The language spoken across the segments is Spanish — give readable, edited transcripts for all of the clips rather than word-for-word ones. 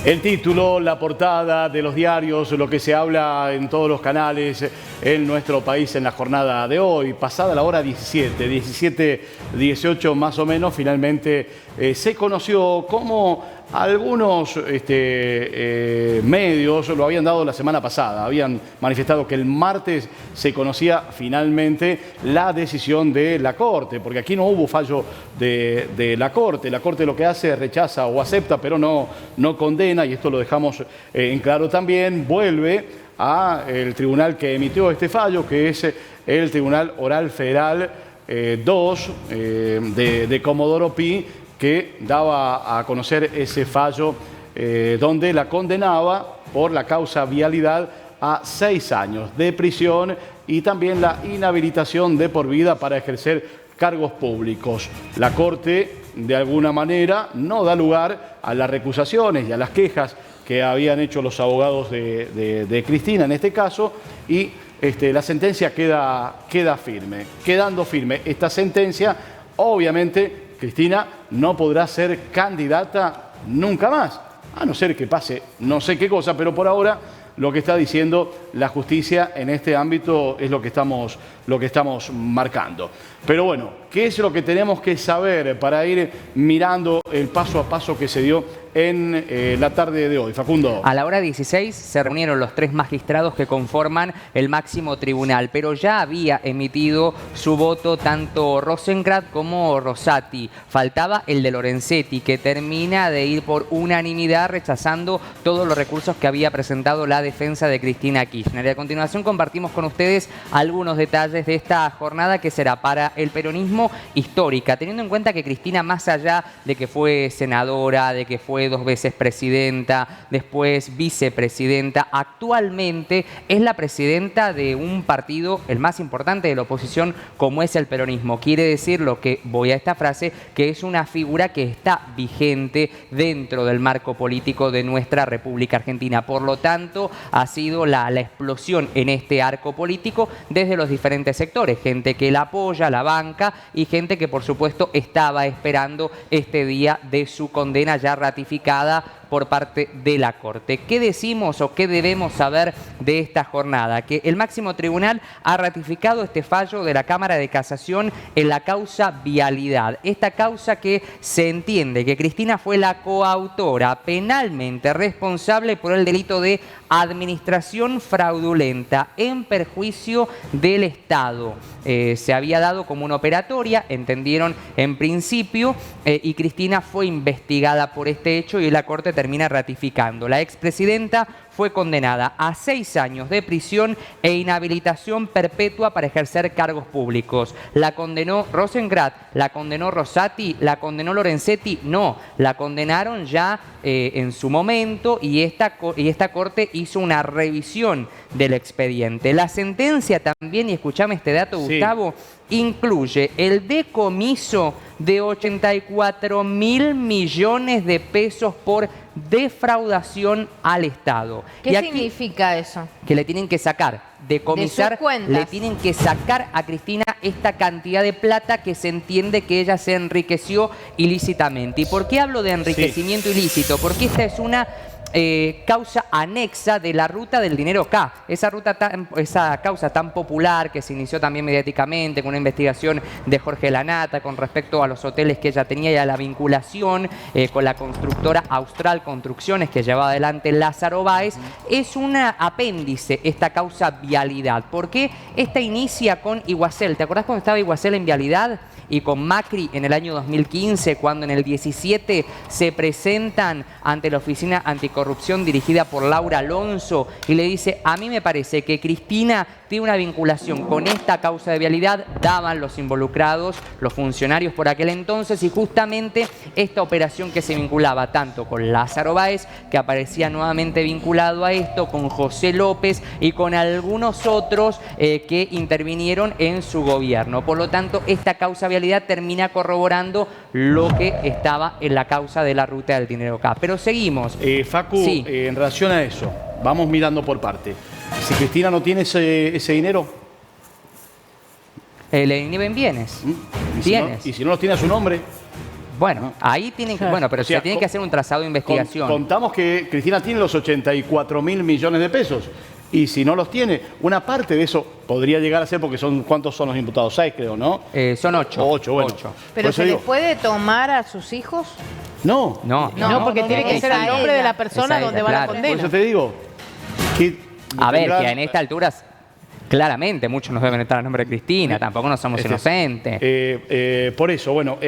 El título, la portada de los diarios, lo que se habla en todos los canales en nuestro país en la jornada de hoy, pasada la hora 17:18 más o menos, finalmente se conoció cómo algunos medios lo habían dado la semana pasada, habían manifestado que el martes se conocía finalmente la decisión de la Corte, porque aquí no hubo fallo de la Corte lo que hace es rechaza o acepta, pero no condena, y esto lo dejamos en claro también, vuelve al tribunal que emitió este fallo, que es el Tribunal Oral Federal 2 de Comodoro Pi, que daba a conocer ese fallo donde la condenaba por la causa vialidad a 6 años de prisión y también la inhabilitación de por vida para ejercer cargos públicos. La Corte, de alguna manera, no da lugar a las recusaciones y a las quejas que habían hecho los abogados de Cristina en este caso, y la sentencia queda firme. Quedando firme esta sentencia, obviamente Cristina no podrá ser candidata nunca más, a no ser que pase no sé qué cosa, pero por ahora lo que está diciendo la justicia en este ámbito es lo que estamos marcando. Pero bueno, ¿qué es lo que tenemos que saber para ir mirando el paso a paso que se dio en la tarde de hoy? Facundo. A la hora 16 se reunieron los 3 magistrados que conforman el máximo tribunal, pero ya había emitido su voto tanto Rosenkrantz como Rosati. Faltaba el de Lorenzetti, que termina de ir por unanimidad rechazando todos los recursos que había presentado la defensa de Cristina Kirchner. Y a continuación compartimos con ustedes algunos detalles de esta jornada que será para el peronismo histórica, teniendo en cuenta que Cristina, más allá de que fue senadora, de que fue 2 veces presidenta, después vicepresidenta, actualmente es la presidenta de un partido, el más importante de la oposición, como es el peronismo. Quiere decir, lo que voy a esta frase, que es una figura que está vigente dentro del marco político de nuestra República Argentina. Por lo tanto, ha sido la explosión en este arco político desde los diferentes sectores, gente que la apoya, la banca, y gente que por supuesto estaba esperando este día de su condena ya ratificada por parte de la Corte. ¿Qué decimos o qué debemos saber de esta jornada? Que el máximo tribunal ha ratificado este fallo de la Cámara de Casación en la causa vialidad. Esta causa que se entiende que Cristina fue la coautora penalmente responsable por el delito de administración fraudulenta en perjuicio del Estado. Se había dado como una operatoria, entendieron en principio, y Cristina fue investigada por este hecho y la Corte termina ratificando. La expresidenta fue condenada a 6 años de prisión e inhabilitación perpetua para ejercer cargos públicos. ¿La condenó Rosenkrantz? ¿La condenó Rosati? ¿La condenó Lorenzetti? No, la condenaron ya en su momento, y esta Corte hizo una revisión del expediente. La sentencia también, y escuchame este dato, sí, Gustavo, incluye el decomiso de 84.000 millones de pesos por defraudación al Estado. ¿Qué significa eso? Que le tienen que sacar, decomisar, le tienen que sacar a Cristina esta cantidad de plata que se entiende que ella se enriqueció ilícitamente. ¿Y por qué hablo de enriquecimiento ilícito? Porque esta es una causa anexa de la ruta del dinero K, esa causa tan popular que se inició también mediáticamente con una investigación de Jorge Lanata con respecto a los hoteles que ella tenía y a la vinculación con la constructora Austral Construcciones que llevaba adelante Lázaro Báez. Es un apéndice esta causa vialidad. ¿Por qué? Esta inicia con Iguacel. ¿Te acordás cuando estaba Iguacel en vialidad? Y con Macri en el año 2015, cuando en el 17 se presentan ante la Oficina Anticorrupción dirigida por Laura Alonso y le dice: a mí me parece que Cristina tiene una vinculación con esta causa de vialidad, daban los involucrados, los funcionarios por aquel entonces, y justamente esta operación que se vinculaba tanto con Lázaro Báez, que aparecía nuevamente vinculado a esto, con José López y con algunos otros que intervinieron en su gobierno. Por lo tanto, esta causa vialidad termina corroborando lo que estaba en la causa de la ruta del dinero acá. Pero seguimos. Facu, sí, en relación a eso, vamos mirando por parte. Si Cristina no tiene ese dinero, le inhiben bienes. ¿Y si no los tiene a su nombre? Bueno, ahí tienen que, bueno, pero O sea, se tiene que hacer un trazado de investigación. Contamos que Cristina tiene los 84.000 millones de pesos. Y si no los tiene, una parte de eso podría llegar a ser, porque son, ¿cuántos son los imputados? 6, creo, ¿no? Son 8. 8, bueno. 8. ¿Pero se les puede tomar a sus hijos? No. No, No, porque tiene que ser el nombre de la persona Esa donde es, va la claro. condena. Por eso te digo que... A ver, que en esta altura, claramente, muchos nos deben estar a nombre de Cristina, tampoco no somos inocentes. Por eso, bueno,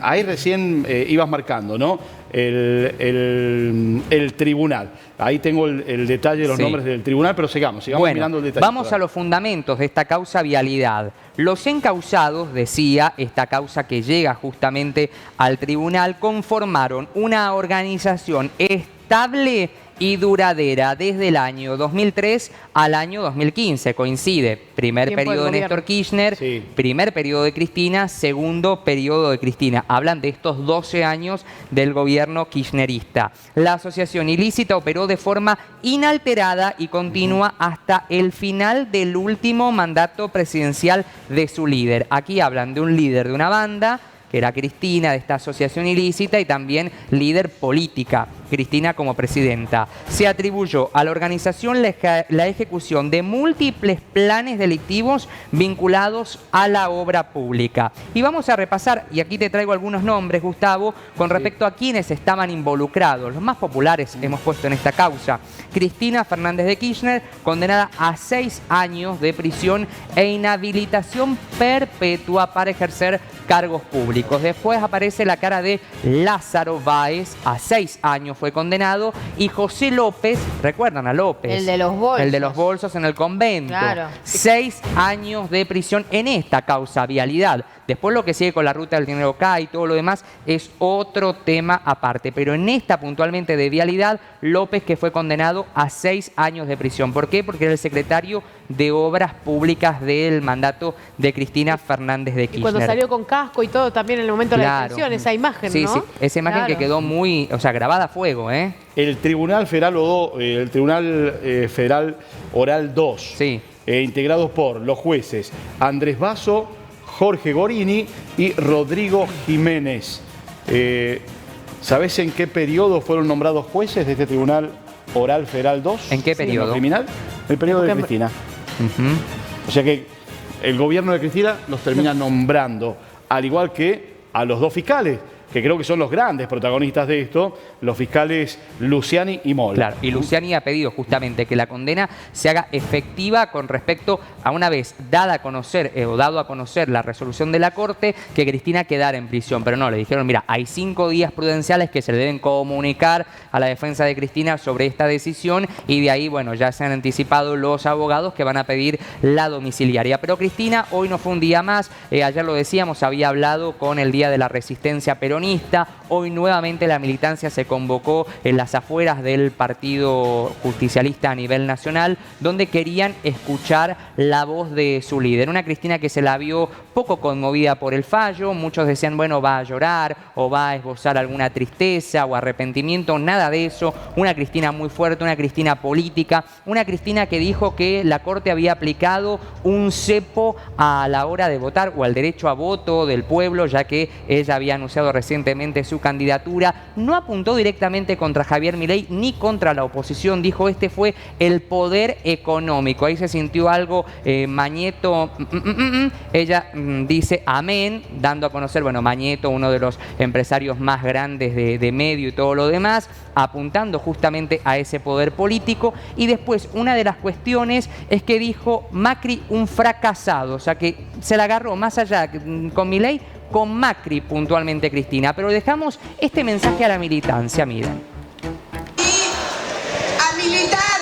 ahí recién ibas marcando, ¿no? El tribunal. Ahí tengo el detalle de los nombres del tribunal, pero sigamos Bueno, mirando el detalle. vamos a los fundamentos de esta causa vialidad. Los encausados, decía, esta causa que llega justamente al tribunal, conformaron una organización estable y duradera desde el año 2003 al año 2015. Coincide, primer Tiempo periodo de del Néstor Kirchner, Sí. primer periodo de Cristina, segundo periodo de Cristina. Hablan de estos 12 años del gobierno kirchnerista. La asociación ilícita operó de forma inalterada y continua hasta el final del último mandato presidencial de su líder. Aquí hablan de un líder de una banda, que era Cristina, de esta asociación ilícita, y también líder política, Cristina como presidenta. Se atribuyó a la organización la ejecución de múltiples planes delictivos vinculados a la obra pública. Y vamos a repasar, y aquí te traigo algunos nombres, Gustavo, con respecto a quienes estaban involucrados. Los más populares hemos puesto en esta causa. Cristina Fernández de Kirchner, condenada a 6 años de prisión e inhabilitación perpetua para ejercer cargos públicos. Después aparece la cara de Lázaro Báez, a 6 años fue condenado, y José López, ¿recuerdan a López? El de los bolsos. El de los bolsos en el convento. Claro. 6 años de prisión en esta causa, vialidad. Después lo que sigue con la ruta del dinero K y todo lo demás es otro tema aparte. Pero en esta puntualmente de vialidad, López, que fue condenado a 6 años de prisión. ¿Por qué? Porque era el secretario de Obras Públicas del mandato de Cristina Fernández de Kirchner. Y cuando salió con casco y todo, también en el momento de la detención, esa imagen, sí, ¿no? Sí, esa imagen que quedó muy, o sea, grabada a fuego, ¿eh? El Tribunal Federal Oral 2, Sí. Integrados por los jueces Andrés Basso, Jorge Gorini y Rodrigo Jiménez. ¿Sabés en qué periodo fueron nombrados jueces de este Tribunal Oral Federal 2? ¿En qué periodo? ¿Criminal? El periodo de Porque- Cristina. Ujú. O sea que el gobierno de Cristina los termina nombrando, al igual que a los 2 fiscales, que creo que son los grandes protagonistas de esto, los fiscales Luciani y Mola. Claro, y Luciani ha pedido justamente que la condena se haga efectiva con respecto a, una vez dada a conocer o dado a conocer la resolución de la Corte, que Cristina quedara en prisión. Pero no, le dijeron, mira, hay 5 días prudenciales que se le deben comunicar a la defensa de Cristina sobre esta decisión, y de ahí, bueno, ya se han anticipado los abogados que van a pedir la domiciliaria. Pero Cristina hoy no fue un día más, ayer lo decíamos, había hablado con el Día de la Resistencia Peronista. Hoy nuevamente la militancia se convocó en las afueras del Partido Justicialista a nivel nacional, donde querían escuchar la voz de su líder. Una Cristina que se la vio poco conmovida por el fallo. Muchos decían, bueno, va a llorar o va a esbozar alguna tristeza o arrepentimiento. Nada de eso. Una Cristina muy fuerte, una Cristina política, una Cristina que dijo que la Corte había aplicado un cepo a la hora de votar, o al derecho a voto del pueblo, ya que ella había anunciado recientemente su candidatura. No apuntó directamente contra Javier Milei ni contra la oposición. Dijo, este fue el poder económico. Ahí se sintió algo Mañeto. Ella dice amén, dando a conocer, bueno, Mañeto, uno de los empresarios más grandes de medio y todo lo demás, apuntando justamente a ese poder político. Y después, una de las cuestiones es que dijo Macri un fracasado, o sea que se la agarró más allá con Milei, con Macri puntualmente, Cristina. Pero dejamos este mensaje a la militancia, miren. Y a militar,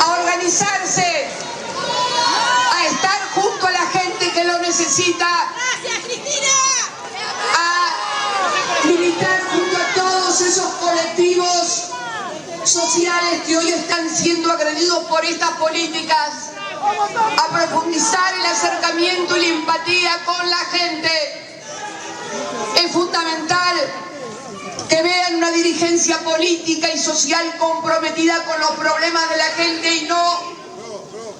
a organizarse, a estar junto a la gente que lo necesita. ¡Gracias, Cristina! A militar junto a todos esos colectivos sociales que hoy están siendo agredidos por estas políticas, a profundizar el acercamiento y la empatía con la gente. Es fundamental que vean una dirigencia política y social comprometida con los problemas de la gente y no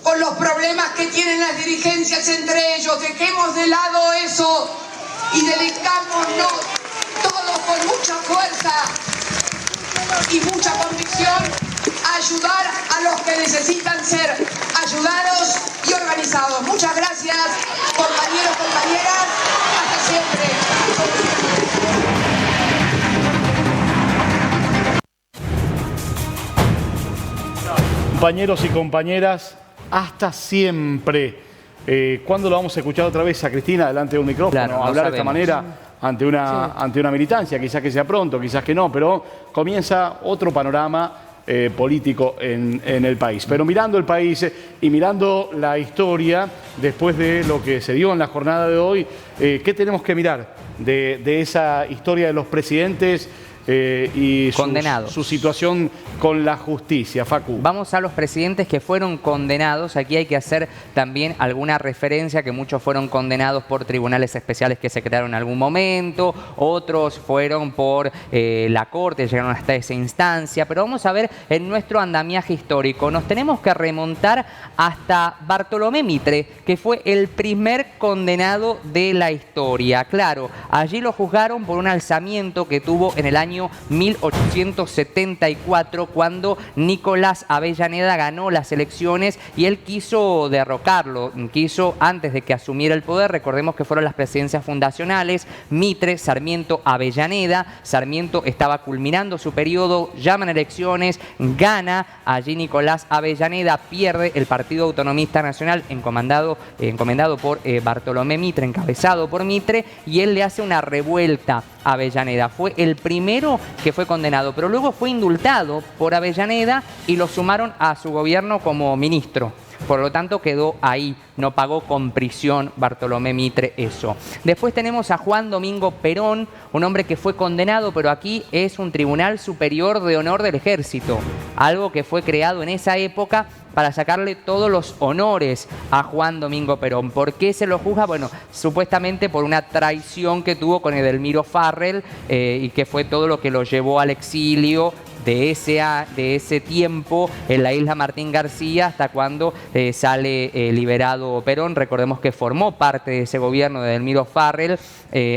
con los problemas que tienen las dirigencias entre ellos. Dejemos de lado eso y dedicámonos todos con mucha fuerza y mucha convicción a ayudar a los que necesitan ser ayudados y organizados. Muchas gracias, compañeros, compañeras. Hasta siempre. Compañeros y compañeras, hasta siempre. ¿Cuándo lo vamos a escuchar otra vez a Cristina delante de un micrófono? Claro, hablar de esta manera ante una militancia, quizás que sea pronto, quizás que no, pero comienza otro panorama político en el país. Pero mirando el país y mirando la historia, después de lo que se dio en la jornada de hoy, ¿qué tenemos que mirar de esa historia de los presidentes y su situación con la justicia, Facu? Vamos a los presidentes que fueron condenados. Aquí hay que hacer también alguna referencia, que muchos fueron condenados por tribunales especiales que se crearon en algún momento, otros fueron por la Corte, llegaron hasta esa instancia, pero vamos a ver en nuestro andamiaje histórico. Nos tenemos que remontar hasta Bartolomé Mitre, que fue el primer condenado de la historia. Claro, allí lo juzgaron por un alzamiento que tuvo en el año 1874, cuando Nicolás Avellaneda ganó las elecciones y él quiso derrocarlo, quiso, antes de que asumiera el poder, recordemos que fueron las presidencias fundacionales, Mitre, Sarmiento, Avellaneda. Sarmiento estaba culminando su periodo, llaman elecciones, gana, allí Nicolás Avellaneda, pierde el Partido Autonomista Nacional encomendado por Bartolomé Mitre, encabezado por Mitre, y él le hace una revuelta a Avellaneda. Fue el primero que fue condenado, pero luego fue indultado por Avellaneda y lo sumaron a su gobierno como ministro. Por lo tanto, quedó ahí, no pagó con prisión Bartolomé Mitre eso. Después tenemos a Juan Domingo Perón, un hombre que fue condenado, pero aquí es un Tribunal Superior de Honor del Ejército, algo que fue creado en esa época para sacarle todos los honores a Juan Domingo Perón. ¿Por qué se lo juzga? Bueno, supuestamente por una traición que tuvo con Edelmiro Farrell y que fue todo lo que lo llevó al exilio de ese tiempo en la isla Martín García hasta cuando sale liberado Perón. Recordemos que formó parte de ese gobierno de Edelmiro Farrell,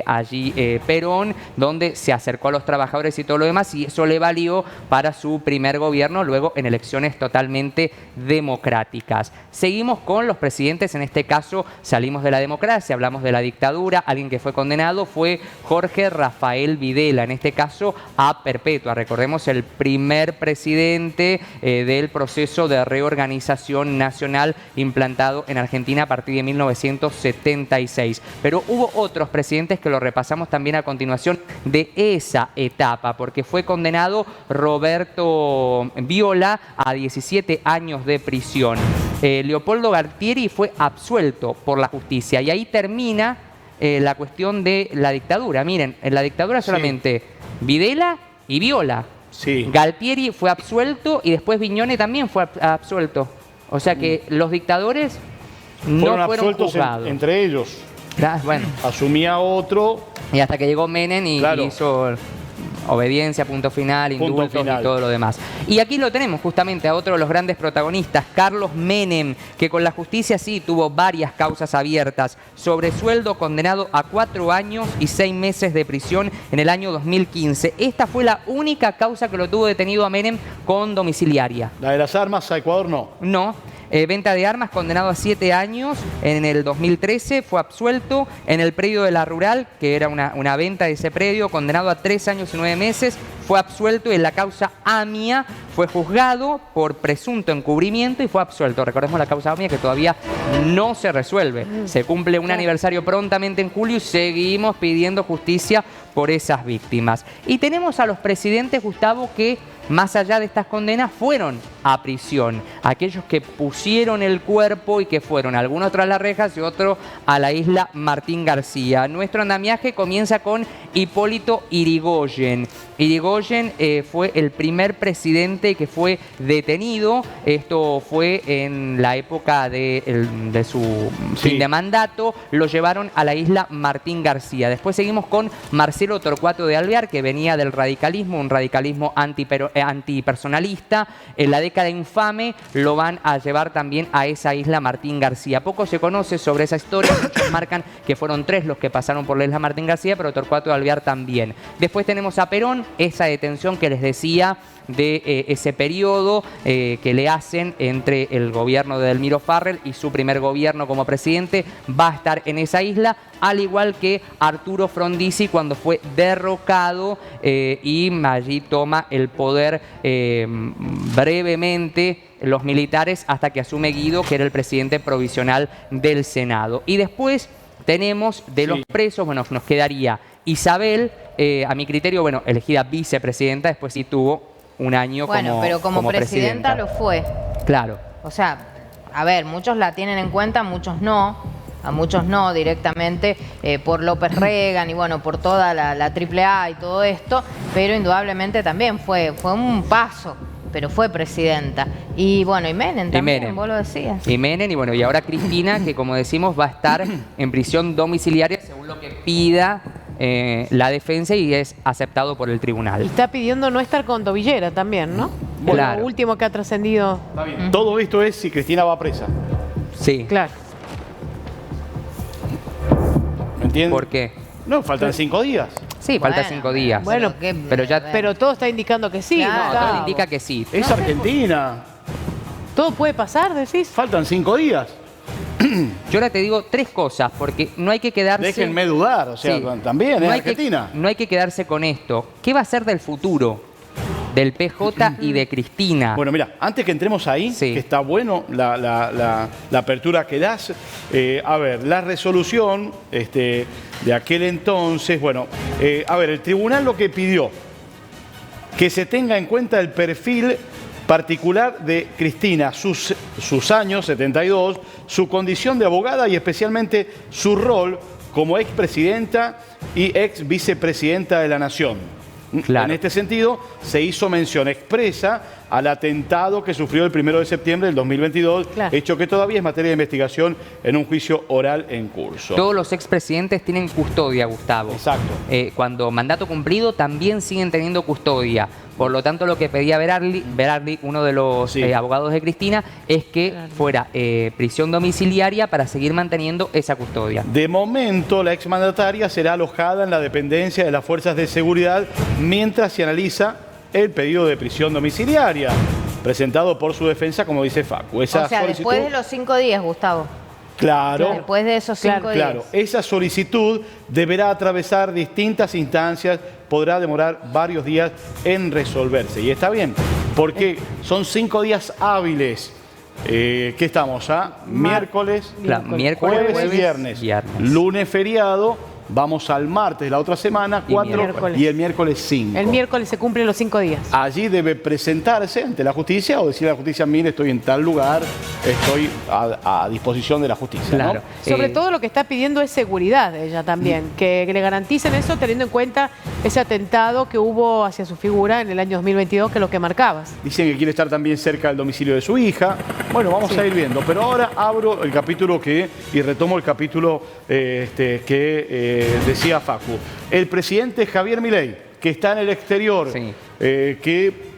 allí Perón, donde se acercó a los trabajadores y todo lo demás, y eso le valió para su primer gobierno, luego en elecciones totalmente democráticas. Seguimos con los presidentes, en este caso salimos de la democracia, hablamos de la dictadura. Alguien que fue condenado fue Jorge Rafael Videla, en este caso a perpetua. Recordemos el primer presidente del proceso de reorganización nacional implantado en Argentina a partir de 1976. Pero hubo otros presidentes que lo repasamos también a continuación de esa etapa, porque fue condenado Roberto Viola a 17 años de prisión. Leopoldo Galtieri fue absuelto por la justicia y ahí termina la cuestión de la dictadura. Miren, en la dictadura solamente Videla y Viola. Sí. Galtieri fue absuelto y después Viñone también fue absuelto. O sea que los dictadores no fueron juzgados. Entre ellos. Bueno. Asumía otro. Y hasta que llegó Menem y hizo obediencia, punto final, indultos y todo lo demás. Y aquí lo tenemos justamente a otro de los grandes protagonistas, Carlos Menem, que con la justicia sí tuvo varias causas abiertas. Sobresueldo, condenado a 4 años y 6 meses de prisión en el año 2015. Esta fue la única causa que lo tuvo detenido a Menem con domiciliaria. ¿La de las armas a Ecuador no? No. Venta de armas, condenado a 7 años en el 2013, fue absuelto. En el predio de la Rural, que era una venta de ese predio, condenado a 3 años y 9 meses, fue absuelto. Y en la causa AMIA fue juzgado por presunto encubrimiento y fue absuelto. Recordemos la causa AMIA, que todavía no se resuelve. Se cumple un aniversario prontamente en julio y seguimos pidiendo justicia por esas víctimas. Y tenemos a los presidentes, Gustavo, que más allá de estas condenas fueron a prisión. Aquellos que pusieron el cuerpo y que fueron, algunos tras las rejas y otros a la isla Martín García. Nuestro andamiaje comienza con Hipólito Yrigoyen. Yrigoyen fue el primer presidente que fue detenido. Esto fue en la época de su fin de mandato. Lo llevaron a la isla Martín García. Después seguimos con Marcelo Marcelo Torcuato de Alvear, que venía del radicalismo, un radicalismo antipersonalista. En la década infame lo van a llevar también a esa isla Martín García. Poco se conoce sobre esa historia, muchos marcan que fueron 3 los que pasaron por la isla Martín García, pero Torcuato de Alvear también. Después tenemos a Perón, esa detención que les decía de ese periodo que le hacen entre el gobierno de Delmiro Farrell y su primer gobierno como presidente, va a estar en esa isla, al igual que Arturo Frondizi cuando fue derrocado y allí toma el poder brevemente los militares hasta que asume Guido, que era el presidente provisional del Senado. Y después tenemos de los presos, bueno, nos quedaría Isabel, a mi criterio, bueno, elegida vicepresidenta, después sí tuvo un año pero como presidenta lo fue. Claro. O sea, a ver, muchos la tienen en cuenta, muchos no. A muchos no directamente por López Reagan y bueno, por toda la AAA y todo esto, pero indudablemente también fue un paso, pero fue presidenta. Y bueno, y Menem también, vos lo decías. Y Menem, y bueno, y ahora Cristina, que como decimos va a estar en prisión domiciliaria según lo que pida la defensa y es aceptado por el tribunal. Y está pidiendo no estar con tobillera también, ¿no? Claro. Lo último que ha trascendido. Está bien. Todo esto es si Cristina va presa. Sí. Claro. ¿Me entiendes? ¿Por qué? No, faltan 5 días. Sí, faltan 5 días. Bueno, pero todo está indicando que sí. Claro. No, todo indica que sí. Es Argentina. Todo puede pasar, decís. Faltan 5 días. Yo ahora te digo 3 cosas, porque no hay que quedarse... Déjenme dudar, o sea, Sí. también no es hay Argentina. no hay que quedarse con esto. ¿Qué va a ser del futuro del PJ y de Cristina? Bueno, mira, antes que entremos ahí, Sí. que está bueno la apertura que das, a ver, la resolución de aquel entonces, bueno, a ver, el tribunal lo que pidió, que se tenga en cuenta el perfil particular de Cristina, sus años, 72, su condición de abogada y especialmente su rol como expresidenta y ex vicepresidenta de la Nación. Claro. En este sentido, se hizo mención expresa al atentado que sufrió el 1 de septiembre del 2022, Claro. hecho que todavía es materia de investigación en un juicio oral en curso. Todos los expresidentes tienen custodia, Gustavo. Exacto. Cuando mandato cumplido también siguen teniendo custodia. Por lo tanto, lo que pedía Berardi, uno de los Sí. abogados de Cristina, es que fuera prisión domiciliaria para seguir manteniendo esa custodia. De momento, la exmandataria será alojada en la dependencia de las fuerzas de seguridad mientras se analiza el pedido de prisión domiciliaria, presentado por su defensa, como dice Facu. Esa O sea, después solicitud- de los 5 días, Gustavo. Claro. Después de esos 5 días. Claro, esa solicitud deberá atravesar distintas instancias, podrá demorar varios días en resolverse. Y está bien, porque son 5 días hábiles. ¿Qué estamos? Miércoles, Claro, miércoles, jueves y viernes. Lunes feriado, vamos al martes la otra semana, Y 4 miércoles. y el miércoles 5. El miércoles se cumplen los 5 días. Allí debe presentarse ante la justicia o decirle a la justicia, mire, estoy en tal lugar, estoy a disposición de la justicia. ¿no? Claro. Sobre todo lo que está pidiendo es seguridad ella también, que le garanticen eso teniendo en cuenta ese atentado que hubo hacia su figura en el año 2022, que es lo que marcabas. Dicen que quiere estar también cerca del domicilio de su hija. Bueno, vamos a ir viendo. Pero ahora abro el capítulo y retomo el capítulo que decía Facu. El presidente Javier Milei, que está en el exterior, Sí.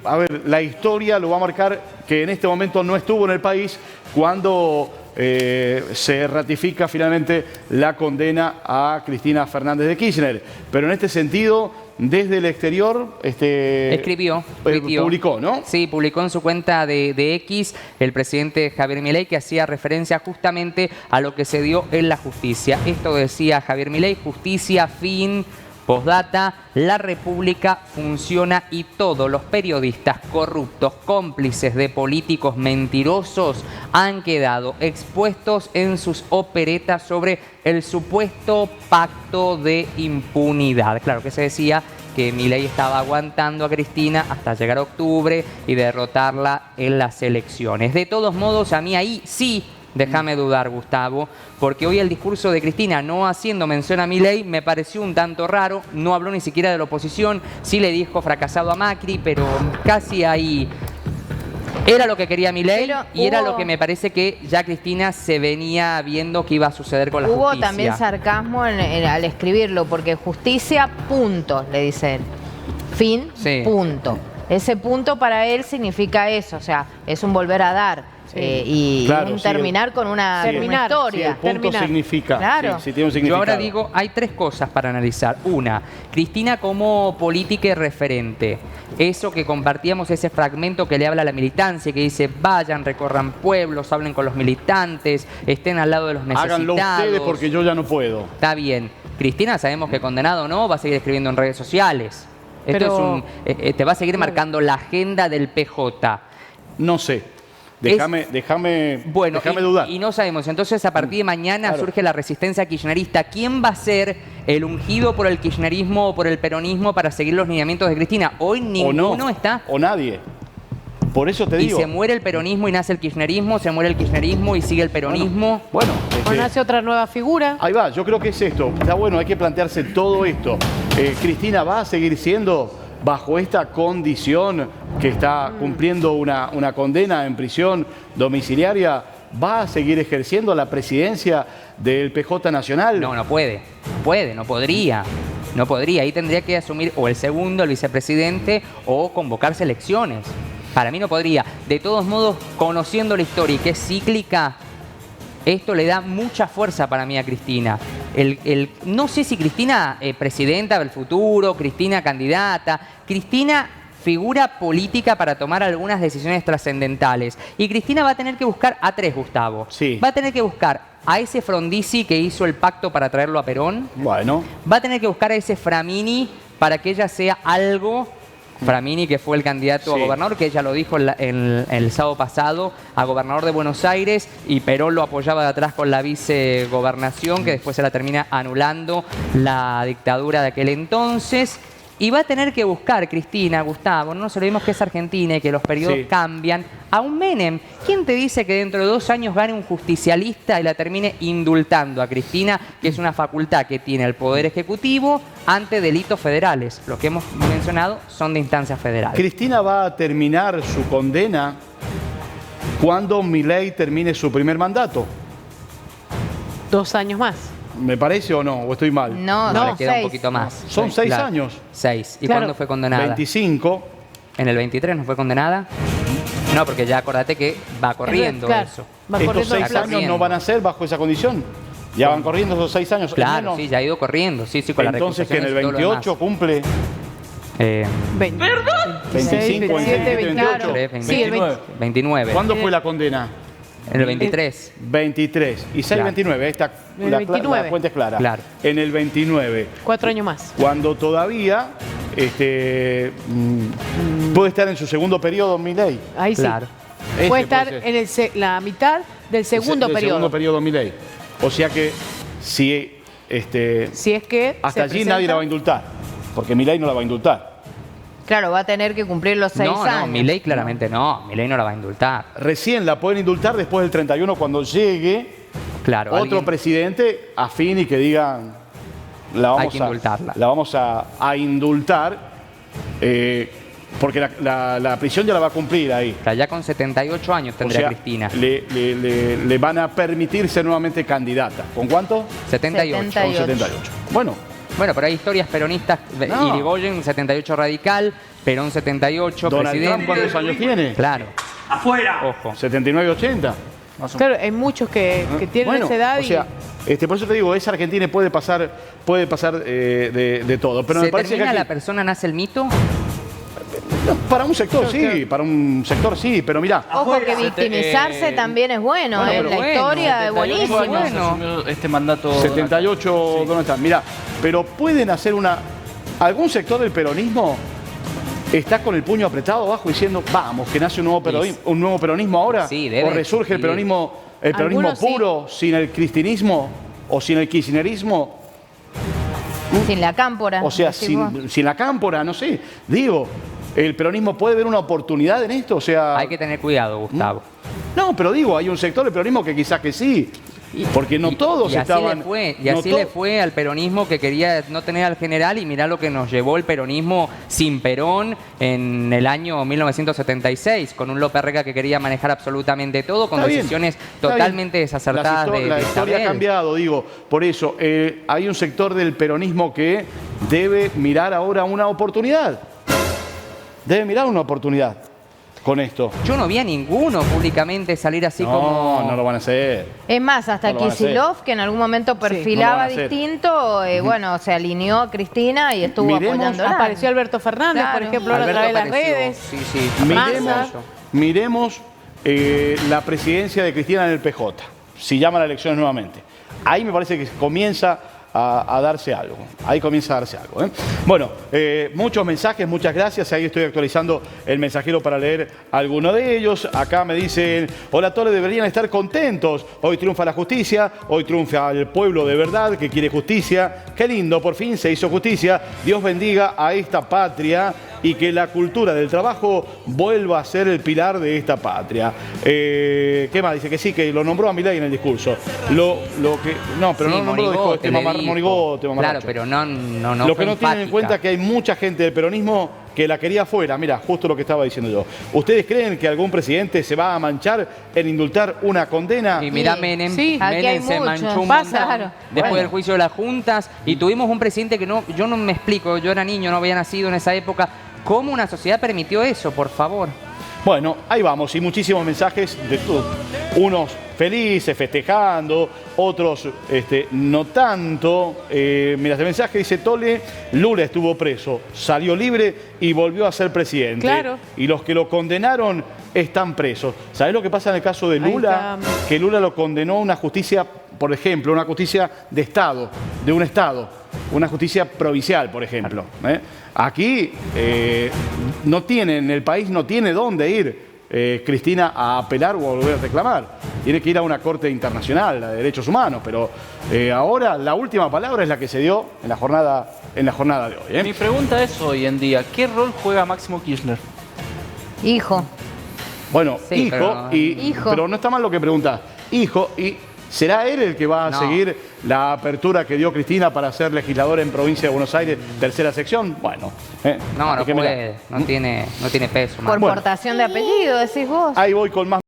a ver, la historia lo va a marcar que en este momento no estuvo en el país cuando se ratifica finalmente la condena a Cristina Fernández de Kirchner. Pero en este sentido, desde el exterior, Escribió. publicó, ¿no? Sí, publicó en su cuenta de X el presidente Javier Milei, que hacía referencia justamente a lo que se dio en la justicia. Esto decía Javier Milei: justicia, fin, postdata, la República funciona y todos los periodistas corruptos, cómplices de políticos mentirosos, han quedado expuestos en sus operetas sobre el supuesto pacto de impunidad. Claro que se decía que Milei estaba aguantando a Cristina hasta llegar a octubre y derrotarla en las elecciones. De todos modos, a mí ahí sí, déjame dudar, Gustavo, porque hoy el discurso de Cristina, no haciendo mención a Milei, me pareció un tanto raro. No habló ni siquiera de la oposición, sí le dijo fracasado a Macri, pero casi ahí Era lo que quería Milei Pero y era hubo- lo que me parece que ya Cristina se venía viendo que iba a suceder con la Hubo justicia. también sarcasmo al escribirlo, porque justicia, punto, le dice él. Fin, Sí. punto. Ese punto para él significa eso, o sea, es un volver a dar y Claro, un sí, terminar con una, Terminar, una Sí, historia. el punto terminar. significa. Claro. Sí, tiene un Yo significado. ahora digo, hay tres cosas para analizar. Una, Cristina como política y referente. Eso que compartíamos, ese fragmento que le habla a la militancia, que dice, vayan, recorran pueblos, hablen con los militantes, estén al lado de los necesitados. Háganlo ustedes porque yo ya no puedo. Está bien. Cristina, sabemos que condenado o no, va a seguir escribiendo en redes sociales. Esto Pero- es un, te va a seguir marcando la agenda del PJ. No sé. Déjame Bueno, dudar. y no sabemos. Entonces, a partir de mañana Claro. surge la resistencia kirchnerista. ¿Quién va a ser el ungido por el kirchnerismo o por el peronismo para seguir los lineamientos de Cristina? Hoy o ninguno no, está. o nadie. Por eso te Y digo. se muere el peronismo y nace el kirchnerismo, se muere el kirchnerismo y sigue el peronismo. Bueno, O nace otra nueva figura. ahí va, yo creo que es esto. Está bueno, hay que plantearse todo esto. Cristina va a seguir siendo bajo esta condición que está cumpliendo una condena en prisión domiciliaria, va a seguir ejerciendo la presidencia del PJ Nacional. No, no puede. No podría. No podría. Ahí tendría que asumir o el segundo, el vicepresidente, o convocarse elecciones. Para mí no podría. De todos modos, conociendo la historia y que es cíclica, esto le da mucha fuerza para mí a Cristina. No sé si Cristina presidenta del futuro, Cristina candidata, Cristina figura política para tomar algunas decisiones trascendentales. Y Cristina va a tener que buscar a tres, Gustavo. Sí. Va a tener que buscar a ese Frondizi que hizo el pacto para traerlo a Perón. Bueno, Va a tener que buscar a ese Framini para que ella sea algo. Framini, que fue el candidato a Sí. gobernador, que ella lo dijo el sábado pasado, a gobernador de Buenos Aires, y Perón lo apoyaba de atrás con la vicegobernación, que después se la termina anulando la dictadura de aquel entonces. Y va a tener que buscar, Cristina, Gustavo, no nos olvidemos que es Argentina y que los periodos Sí. cambian, a un Menem. ¿Quién te dice que dentro de 2 años gane un justicialista y la termine indultando a Cristina, que es una facultad que tiene el Poder Ejecutivo ante delitos federales? Los que hemos mencionado son de instancias federales. Cristina va a terminar su condena cuando Milei termine su primer mandato. 2 años más. ¿Me parece o no? ¿O estoy mal? No, No, no, le queda un 6. poquito más. Son 6 Claro. años. 6. ¿Y Claro. cuándo fue condenada? 25. ¿En el 23 no fue condenada? No, porque ya acordate que va corriendo Claro, eso. va Estos corriendo el 6 plazo. años no van a ser bajo esa condición. Ya van corriendo esos 6 años. Claro, menos. sí, ya ha ido corriendo. Sí, sí, con la Entonces que en el recusación y todo lo 28 cumple demás. Eh, 25, 27, 28. 23, Sí, el 29. 29. ¿Cuándo fue la condena? En el 23. 23. Y 6, Claro. 29. Ahí está, En el la 29. fuente es clara. Claro. En el 29. 4 años más. Cuando todavía puede estar en su segundo periodo Milei. Ahí sí. Claro. Ese Puede estar ser. en la mitad del segundo Del periodo. segundo periodo Milei. O sea que si Si es que hasta se allí presenta- nadie la va a indultar, porque Milei no la va a indultar. Claro, va a tener que cumplir los 6 No, años. no, Milei claramente no. Milei no la va a indultar. Recién la pueden indultar después del 31 cuando llegue Claro, otro alguien- presidente afín y que digan la Hay que indultarla. la vamos a indultar porque la prisión ya la va a cumplir ahí. O sea, ya con 78 años O tendría sea, Cristina. le van a permitir ser nuevamente candidata. ¿Con cuánto? 78. Con 78. 78. Bueno, Bueno, pero hay historias peronistas. No. Irigoyen, 78 radical. Perón, 78, Donald presidente. Trump, ¿cuántos años tiene? Claro. ¡Afuera! Ojo. 79, 80. Claro, hay muchos que tienen Bueno, esa edad o sea, por eso te digo, esa Argentina puede pasar de todo. Pero me ¿Se parece que termina aquí- la persona, nace el mito? para un sector sí, para un sector sí, pero mirá, Ojo que victimizarse también es bueno, bueno, ¿eh? pero La bueno, historia es 78 buenísima. años Bueno. asumió este mandato. 78, ¿dónde están? Mirá, pero pueden hacer algún sector del peronismo está con el puño apretado abajo diciendo, vamos, que nace un nuevo peronismo ahora, Sí, debe o resurge el existir. peronismo Algunos sí. puro, sin el cristinismo o sin el kirchnerismo, Sin la cámpora. o sea, decís vos. sin la cámpora, no sé, digo, el peronismo puede ver una oportunidad en esto, o sea... Hay que tener cuidado, Gustavo. No, pero digo, hay un sector del peronismo que quizás que sí. Porque no todos y así estaban... le fue, y no así to- le fue al peronismo que quería no tener al general, y mirá lo que nos llevó el peronismo sin Perón en el año 1976, con un López Rega que quería manejar absolutamente todo, con Está bien, decisiones está totalmente bien. desacertadas La historia ha Isabel. cambiado, digo. Por eso, hay un sector del peronismo que debe mirar ahora una oportunidad. Debe mirar una oportunidad con esto. Yo no vi a ninguno públicamente salir así No, como... no lo van a hacer. Es más, hasta No lo van a hacer. Kicillof, que en algún momento no lo van perfilaba a hacer. distinto, bueno, se alineó a Cristina y estuvo Miremos- apoyándola. Apareció Alberto Fernández, por Claro. ejemplo, ahora a Alberto través de las apareció. redes. Sí, sí. Miremos la presidencia de Cristina en el PJ, si llama a las elecciones nuevamente. Ahí me parece que comienza a darse algo. Ahí comienza a darse algo. Bueno, muchos mensajes, muchas gracias. Ahí estoy actualizando el mensajero para leer alguno de ellos. Acá me dicen, hola Tole, deberían estar contentos. Hoy triunfa la justicia, hoy triunfa el pueblo de verdad que quiere justicia. Qué lindo, por fin se hizo justicia. Dios bendiga a esta patria y que la cultura del trabajo vuelva a ser el pilar de esta patria. ¿Qué más? Dice que sí, que lo nombró a Milei en el discurso. No, pero Sí, no nombró Monigote le dijo. Monigote, Claro, mamarracho. pero no Lo fue que no tienen en enfática. cuenta es que hay mucha gente del peronismo que la quería fuera. Mira, justo lo que estaba diciendo yo. ¿Ustedes creen que algún presidente se va a manchar en indultar una condena? Y mirá, Sí. Menem, Sí, aquí hay Menem se mucho. manchó un Pasa. montón Claro. después Bueno. del juicio de las juntas, y tuvimos un presidente que yo no me explico, yo era niño, no había nacido en esa época. ¿Cómo una sociedad permitió eso, por favor? Bueno, ahí vamos, y muchísimos mensajes de todos. Unos felices, festejando, otros no tanto. Mira, este mensaje dice, Tole, Lula estuvo preso, salió libre y volvió a ser presidente. Claro. Y los que lo condenaron están presos. ¿Sabés lo que pasa en el caso de Ahí Lula? está. Que Lula lo condenó a una justicia, por ejemplo, una justicia de Estado, de un Estado, una justicia provincial, por ejemplo. Aquí el país no tiene dónde ir Cristina a apelar o a volver a reclamar. Tiene que ir a una corte internacional de derechos humanos, pero ahora la última palabra es la que se dio en la jornada de hoy. Mi pregunta es hoy en día, ¿qué rol juega Máximo Kirchner? Hijo. Bueno, Sí, Hijo. pero no está mal lo que pregunta. Hijo, y ¿será él el que va a No. seguir la apertura que dio Cristina para ser legislador en Provincia de Buenos Aires, tercera sección? Bueno. No es que mirá, puede, no tiene peso. Por man. Bueno. portación de apellido, decís vos. Ahí voy con más.